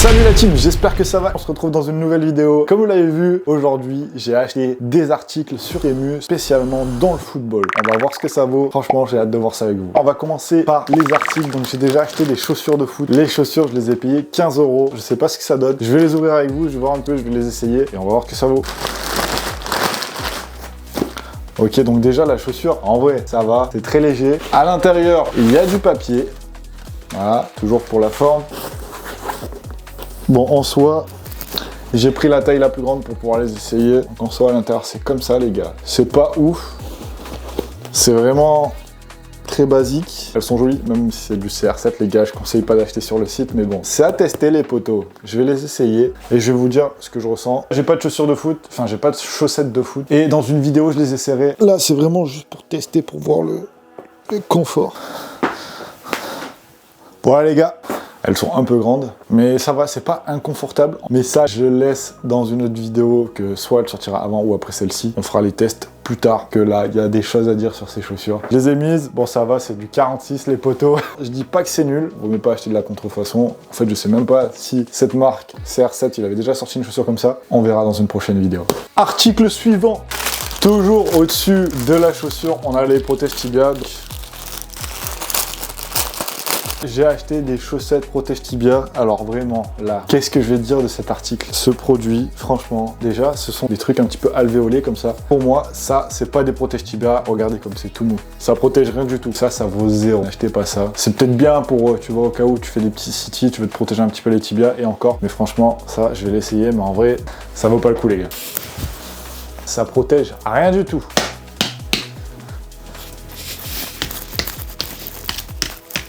Salut la team, j'espère que ça va. On se retrouve dans une nouvelle vidéo. Comme vous l'avez vu, aujourd'hui, j'ai acheté des articles sur Temu, spécialement dans le football. On va voir ce que ça vaut. Franchement, j'ai hâte de voir ça avec vous. On va commencer par les articles. Donc, j'ai déjà acheté des chaussures de foot. Les chaussures, je les ai payées 15 €. Je sais pas ce que ça donne. Je vais les ouvrir avec vous, je vais voir un peu, je vais les essayer et on va voir ce que ça vaut. Ok, donc déjà la chaussure, en vrai, ça va, c'est très léger. À l'intérieur, il y a du papier. Voilà, toujours pour la forme. Bon, en soi, j'ai pris la taille la plus grande pour pouvoir les essayer. Donc en soi, à l'intérieur, c'est comme ça, les gars. C'est pas ouf. C'est vraiment très basique. Elles sont jolies, même si c'est du CR7, les gars. Je conseille pas d'acheter sur le site, mais bon. C'est à tester, les potos. Je vais les essayer et je vais vous dire ce que je ressens. J'ai pas de chaussures de foot, enfin, j'ai pas de chaussettes de foot. Et dans une vidéo, je les essaierai. Là, c'est vraiment juste pour tester, pour voir le confort. Voilà, les gars. Elles sont un peu grandes, mais ça va, c'est pas inconfortable. Mais ça, je laisse dans une autre vidéo que soit elle sortira avant ou après celle-ci. On fera les tests plus tard, que là, il y a des choses à dire sur ces chaussures. Je les ai mises, bon ça va, c'est du 46 les potos. Je dis pas que c'est nul, vaut mieux pas acheter de la contrefaçon. En fait, je sais même pas si cette marque CR7, il avait déjà sorti une chaussure comme ça. On verra dans une prochaine vidéo. Article suivant. Toujours au-dessus de la chaussure, on a les protèges tibia. J'ai acheté des chaussettes protège tibia. Alors vraiment, là, qu'est-ce que je vais dire de cet article? Ce produit, franchement, déjà, ce sont des trucs un petit peu alvéolés comme ça. Pour moi, ça, c'est pas des protège tibia. Regardez comme c'est tout mou. Ça protège rien du tout. Ça vaut zéro. N'achetez pas ça. C'est peut-être bien pour, tu vois, au cas où tu fais des petits city, tu veux te protéger un petit peu les tibias et encore. Mais franchement, ça, je vais l'essayer. Mais en vrai, ça vaut pas le coup, les gars. Ça protège rien du tout.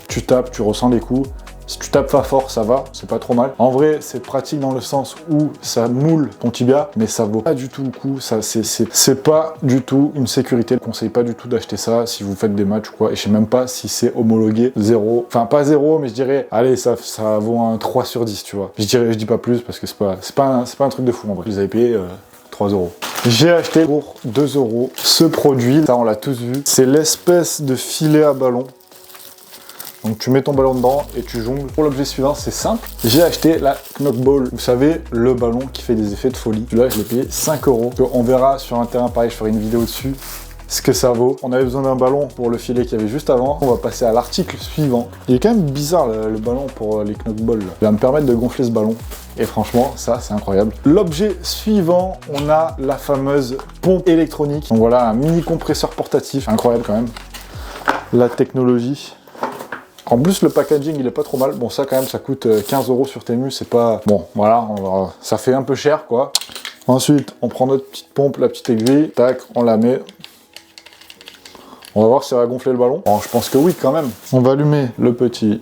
Tu tapes, tu ressens les coups. Si tu tapes pas fort, ça va, c'est pas trop mal. En vrai, c'est pratique dans le sens où ça moule ton tibia, mais ça vaut pas du tout le coup. Ça, c'est pas du tout une sécurité. Je ne conseille pas du tout d'acheter ça si vous faites des matchs ou quoi. Et je sais même pas si c'est homologué 0. Enfin, pas 0, mais je dirais, allez, ça vaut un 3 sur 10, tu vois. Je dis pas plus parce que c'est pas un truc de fou en vrai. Je les avais payés 3 €. J'ai acheté pour 2 € ce produit. Ça, on l'a tous vu. C'est l'espèce de filet à ballon. Donc tu mets ton ballon dedans et tu jongles. Pour l'objet suivant, c'est simple. J'ai acheté la Knockball. Vous savez, le ballon qui fait des effets de folie. Celui-là, je l'ai payé 5 €. On verra sur un terrain pareil, je ferai une vidéo dessus. Ce que ça vaut. On avait besoin d'un ballon pour le filet qu'il y avait juste avant. On va passer à l'article suivant. Il est quand même bizarre le ballon pour les Knockball. Il va me permettre de gonfler ce ballon. Et franchement, ça, c'est incroyable. L'objet suivant, on a la fameuse pompe électronique. Donc voilà, un mini compresseur portatif. Incroyable quand même. La technologie. En plus, le packaging, il est pas trop mal. Bon, ça, quand même, ça coûte 15 € sur Temu. C'est pas... Bon, voilà, ça fait un peu cher, quoi. Ensuite, on prend notre petite pompe, la petite aiguille. Tac, on la met. On va voir si ça va gonfler le ballon. Bon, je pense que oui, quand même. On va allumer le petit...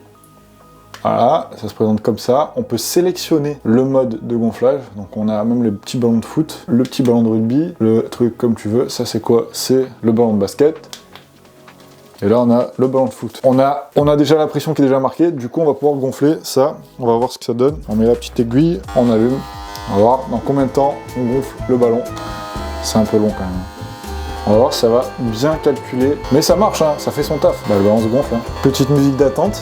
Voilà, ça se présente comme ça. On peut sélectionner le mode de gonflage. Donc, on a même le petit ballon de foot, le petit ballon de rugby, le truc comme tu veux. Ça, c'est quoi? C'est le ballon de basket. Et là, on a le ballon de foot. On a déjà la pression qui est déjà marquée. Du coup, on va pouvoir gonfler ça. On va voir ce que ça donne. On met la petite aiguille, on allume. On va voir dans combien de temps on gonfle le ballon. C'est un peu long quand même. On va voir si ça va bien calculer. Mais ça marche, hein, ça fait son taf. Bah, le ballon se gonfle. Hein. Petite musique d'attente.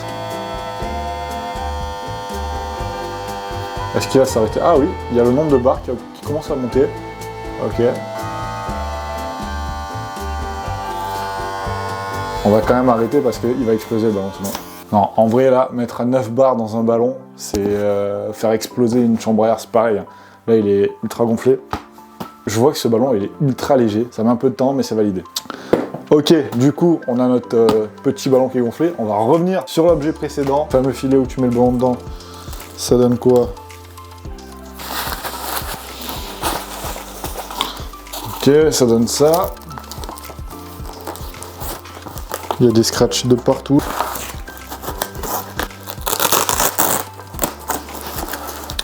Est-ce qu'il va s'arrêter? Ah oui, il y a le nombre de barres qui commence à monter. Ok. On va quand même arrêter parce qu'il va exploser le ballon sinon. Non, en vrai là, mettre à 9 barres dans un ballon, c'est faire exploser une chambre à air, c'est pareil. Là, il est ultra gonflé. Je vois que ce ballon, il est ultra léger. Ça met un peu de temps, mais c'est validé. Ok, du coup, on a notre petit ballon qui est gonflé. On va revenir sur l'objet précédent. Le fameux filet où tu mets le ballon dedans. Ça donne quoi? Ok, ça donne ça. Il y a des scratchs de partout.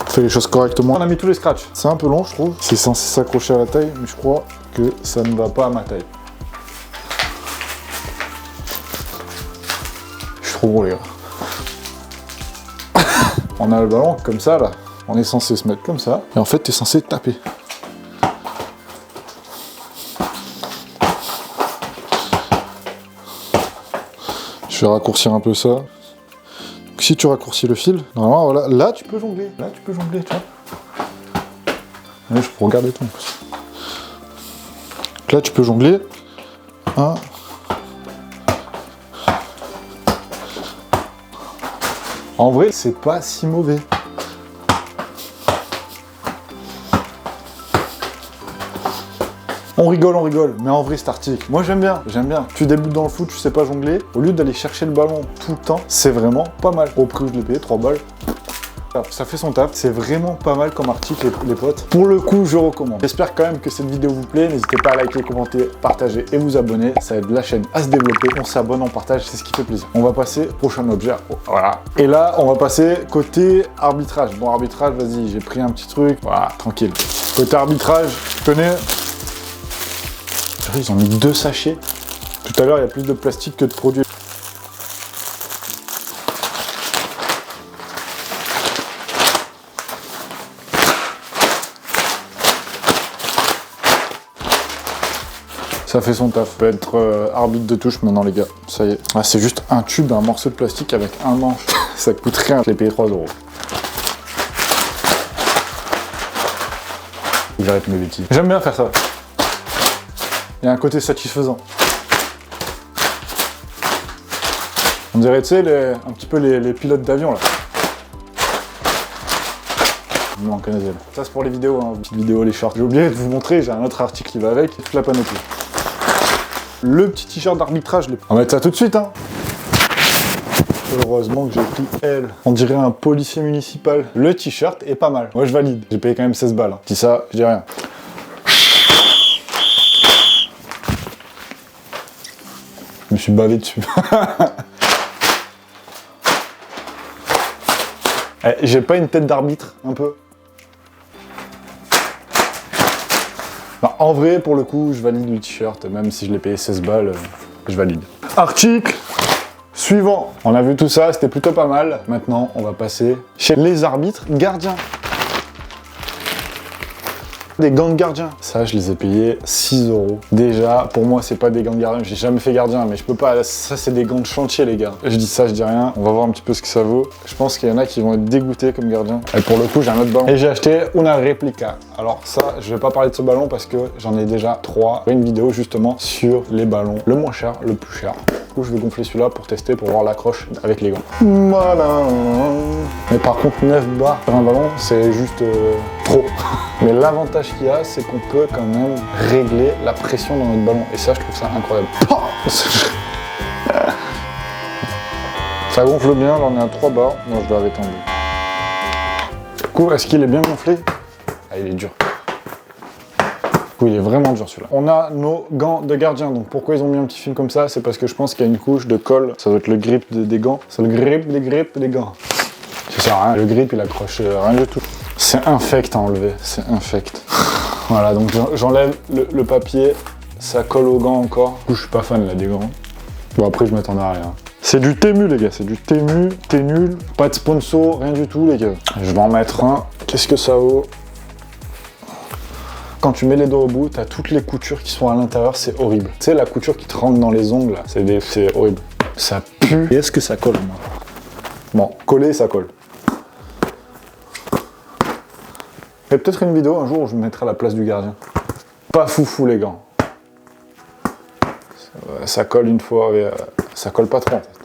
On fait les choses correctement. On a mis tous les scratchs. C'est un peu long, je trouve. C'est censé s'accrocher à la taille, mais je crois que ça ne va pas à ma taille. Je suis trop gros, les gars. On a le ballon comme ça, là. On est censé se mettre comme ça. Et en fait, tu es censé taper. Je vais raccourcir un peu ça. Donc si tu raccourcis le fil, normalement, voilà, là tu peux jongler. Là tu peux jongler, tu vois. Là, je peux regarder tout en plus. Là tu peux jongler. Hein. En vrai, c'est pas si mauvais. On rigole, mais en vrai cet article, moi j'aime bien. Tu débutes dans le foot, tu sais pas jongler, au lieu d'aller chercher le ballon tout le temps, c'est vraiment pas mal. Au prix où je l'ai payé, 3 balles. Ça fait son taf, c'est vraiment pas mal comme article les potes. Pour le coup, je recommande. J'espère quand même que cette vidéo vous plaît. N'hésitez pas à liker, commenter, partager et vous abonner. Ça aide la chaîne à se développer. On s'abonne, on partage, c'est ce qui fait plaisir. On va passer au prochain objet. Voilà. Et là, on va passer côté arbitrage. Bon, arbitrage, vas-y, j'ai pris un petit truc. Voilà, tranquille. Côté arbitrage, je connais. Ils ont mis 2 sachets. Tout à l'heure, il y a plus de plastique que de produits. Ça fait son taf. Peut être arbitre de touche maintenant, les gars. Ça y est. Ah, c'est juste un tube, un morceau de plastique avec un manche. Ça coûte rien. Je l'ai payé 3 €. J'arrête mes bêtises. J'aime bien faire ça. Il y a un côté satisfaisant. On dirait, tu sais, un petit peu les pilotes d'avion, là. Il manque un deuxième. Ça, c'est pour les vidéos, hein. Petite vidéo, les shorts. J'ai oublié de vous montrer, j'ai un autre article qui va avec, toute la panoplie. Le petit t-shirt d'arbitrage, on va mettre ça tout de suite, hein. Heureusement que j'ai pris elle. On dirait un policier municipal. Le t-shirt est pas mal. Moi, je valide. J'ai payé quand même 16 balles. Hein. Je dis ça, je dis rien. Je me suis bavé dessus. J'ai pas une tête d'arbitre, un peu. Bah, en vrai, pour le coup, je valide le t-shirt. Même si je l'ai payé 16 balles, je valide. Article suivant. On a vu tout ça, c'était plutôt pas mal. Maintenant, on va passer chez les arbitres gardiens. Des gants de gardien. Ça, je les ai payés 6 €. Déjà, pour moi, c'est pas des gants de gardien. J'ai jamais fait gardien, mais je peux pas. Ça, c'est des gants de chantier, les gars. Je dis ça, je dis rien. On va voir un petit peu ce que ça vaut. Je pense qu'il y en a qui vont être dégoûtés comme gardien. Et pour le coup, j'ai un autre ballon. Et j'ai acheté una réplica. Alors ça, je vais pas parler de ce ballon parce que j'en ai déjà 3. Une vidéo justement sur les ballons. Le moins cher, le plus cher. Du coup, je vais gonfler celui-là pour tester, pour voir l'accroche avec les gants. Voilà. Mais par contre, 9 bars sur un ballon, c'est juste trop. Mais l'avantage qu'il y a, c'est qu'on peut quand même régler la pression dans notre ballon. Et ça, je trouve ça incroyable. Ça gonfle bien, là on est à 3 bars. Moi, je dois avoir étendu. Du coup, est-ce qu'il est bien gonflé? Ah, il est dur. Du coup, il est vraiment dur celui-là. On a nos gants de gardien. Donc pourquoi ils ont mis un petit film comme ça? C'est parce que je pense qu'il y a une couche de colle. Ça doit être le grip des gants. C'est le grip des gants. Ça sert à rien. Le grip, il accroche rien du tout. C'est infect à enlever, c'est infect. Voilà, donc j'enlève le papier, ça colle aux gants encore. Du coup, je suis pas fan là des gants. Bon, après, je m'attendais à rien. C'est du Temu, les gars, c'est du Temu, t'es nul. Pas de sponsor, rien du tout, les gars. Je vais en mettre un. Qu'est-ce que ça vaut? Quand tu mets les doigts au bout, t'as toutes les coutures qui sont à l'intérieur, c'est horrible. Tu sais, la couture qui te rentre dans les ongles, là, c'est horrible. Ça pue. Et est-ce que ça colle, moi? Bon, coller, ça colle. Et peut-être une vidéo un jour où je me mettrai à la place du gardien. Pas foufou les gants. Ça colle une fois, mais ça colle pas trop en fait.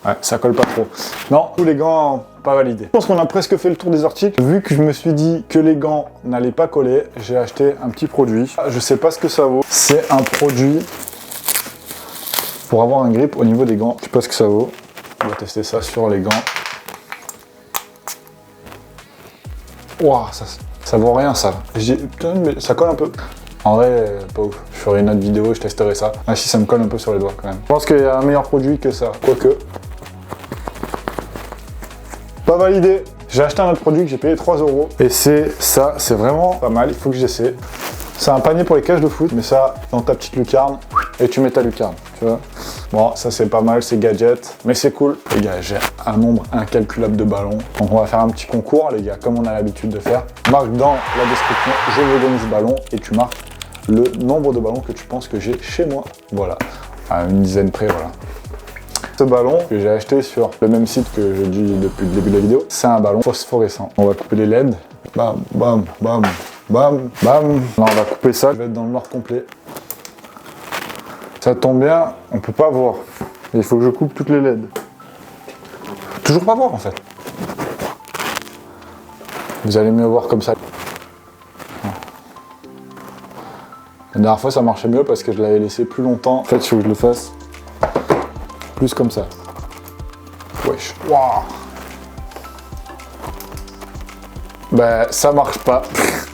Ouais, ça colle pas trop. Non, tous les gants, pas validés. Je pense qu'on a presque fait le tour des articles. Vu que je me suis dit que les gants n'allaient pas coller, j'ai acheté un petit produit. Je sais pas ce que ça vaut. C'est un produit pour avoir un grip au niveau des gants. Je sais pas ce que ça vaut. On va tester ça sur les gants. Ouah, ça vaut rien ça. Putain, mais ça colle un peu. En vrai, pas ouf. Je ferai une autre vidéo, je testerai ça. Ah si, ça me colle un peu sur les doigts quand même. Je pense qu'il y a un meilleur produit que ça. Quoique. Pas validé. J'ai acheté un autre produit que j'ai payé 3 €. Et c'est ça, c'est vraiment pas mal. Il faut que j'essaie. C'est un panier pour les cages de foot, mais ça, dans ta petite lucarne, et tu mets ta lucarne, tu vois. Bon, ça c'est pas mal, c'est gadget, mais c'est cool. Les gars, j'ai un nombre incalculable de ballons. Donc on va faire un petit concours, les gars, comme on a l'habitude de faire. Marque dans la description, je veux gagner ce ballon, et tu marques le nombre de ballons que tu penses que j'ai chez moi. Voilà, à une dizaine près, voilà. Ce ballon que j'ai acheté sur le même site que je dis depuis le début de la vidéo, c'est un ballon phosphorescent. On va couper les LED. Bam, bam, bam, bam, bam. Là, on va couper ça. Je vais être dans le noir complet. Ça tombe bien, on peut pas voir. Il faut que je coupe toutes les LED. Toujours pas voir en fait. Vous allez mieux voir comme ça. La dernière fois ça marchait mieux parce que je l'avais laissé plus longtemps. En fait, il faut que je le fasse plus comme ça. Wesh. Wow. Ben, ça marche pas.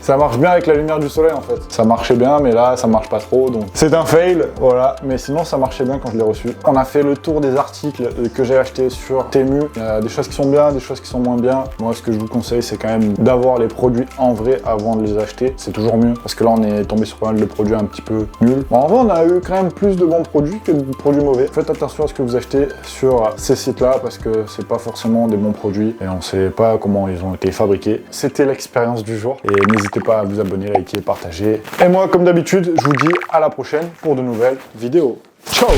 Ça marche bien avec la lumière du soleil en fait. Ça marchait bien, mais là ça marche pas trop, donc c'est un fail, voilà. Mais sinon ça marchait bien quand je l'ai reçu. On a fait le tour des articles que j'ai achetés sur Temu. Il y a des choses qui sont bien, des choses qui sont moins bien. Moi, ce que je vous conseille, c'est quand même d'avoir les produits en vrai avant de les acheter. C'est toujours mieux, parce que là on est tombé sur pas mal de produits un petit peu nuls. Bon, en vrai, on a eu quand même plus de bons produits que de produits mauvais. Faites attention à ce que vous achetez sur ces sites-là, parce que c'est pas forcément des bons produits et on sait pas comment ils ont été fabriqués. C'était l'expérience du jour et n'hésitez pas à vous abonner, liker, partager. Et moi, comme d'habitude, je vous dis à la prochaine pour de nouvelles vidéos. Ciao!